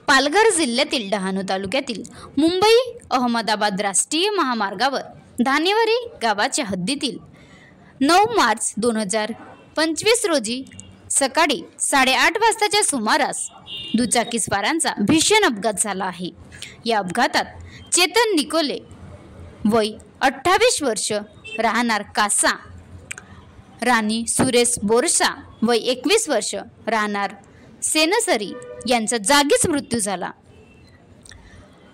पालघर जिल्ह्यातील डहाणू तालुक्यातील मुंबई अहमदाबाद राष्ट्रीय महामार्गावर धानेवाडी गावाच्या हद्दीतील 9 मार्च 2025 रोजी सकाळी 8:30 वाजताच्या सुमारास दुचाकीस्वारांचा भीषण अपघात झाला आहे। या अपघातात चेतन निकोले वय 28 वर्ष राहणार कासा, राणी सुरेश बोरसा वय 21 वर्ष राहणार सेनसरी यांचा जागीच मृत्यू झाला।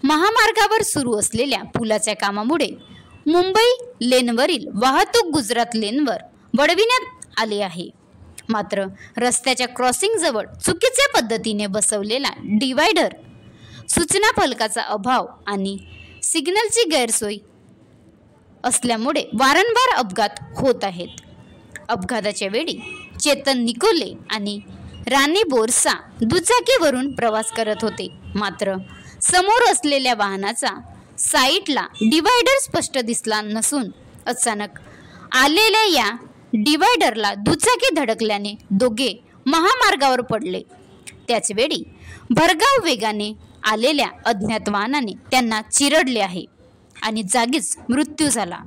महामार्गावर सुरू असलेल्या पुलाच्या कामामुळे मुंबई लेनवरील वाहतूक गुजरात लेनवर वळविण्यात आले आहे। मात्र रस्त्याच्या क्रॉसिंग जवळ चुकीच्या पद्धतीने बसवलेला डिवायडर, सूचना फलकाचा अभाव आणि सिग्नलची गैरसोय असल्यामुळे वारंवार अपघात होत आहेत। अपघाताच्या वेळी चेतन निकोले आणि राणी बोरसा दुचाकीवरून प्रवास करत होते। मात्र समोर असलेल्या वाहनाचा साईडला डिवायडर स्पष्ट दिसला नसून अचानक आलेल्या या डिवायडरला दुचाकी धडकल्याने दोघे महामार्गावर पडले। त्याचवेळी भरधाव वेगाने आलेल्या अज्ञात वाहनाने त्यांना चिरडले आहे आणि जागीच मृत्यू झाला।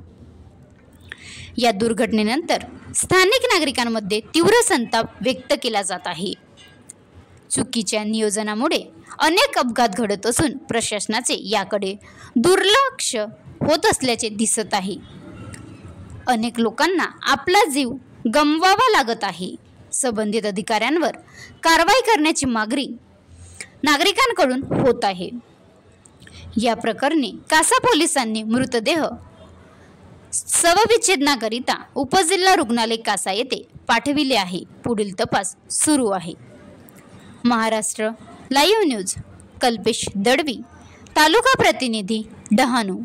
या दुर्घटनेनंतर स्थानिक नागरिकांमध्ये तीव्र संताप व्यक्त केला जात आहे। चुकीच्या नियोजनामुळे अनेक अपघात घडत असून प्रशासनाचे याकडे दुर्लक्ष होत असल्याचे दिसत आहे। अनेक लोकांना आपला जीव गमवावा लागत आहे। संबंधित अधिकाऱ्यांवर कारवाई करण्याची मागणी नागरिकांकडून होत आहे। या प्रकरणी कासा पोलिसांनी मृतदेह शवविच्छेदनाकरिता उपजिल्हा रुग्णालय कासा येथे पाठविले आहे। पुढील तपास सुरू आहे। महाराष्ट्र लाईव्ह न्यूज, कल्पेश दळवी, तालुका प्रतिनिधी, डहाणू।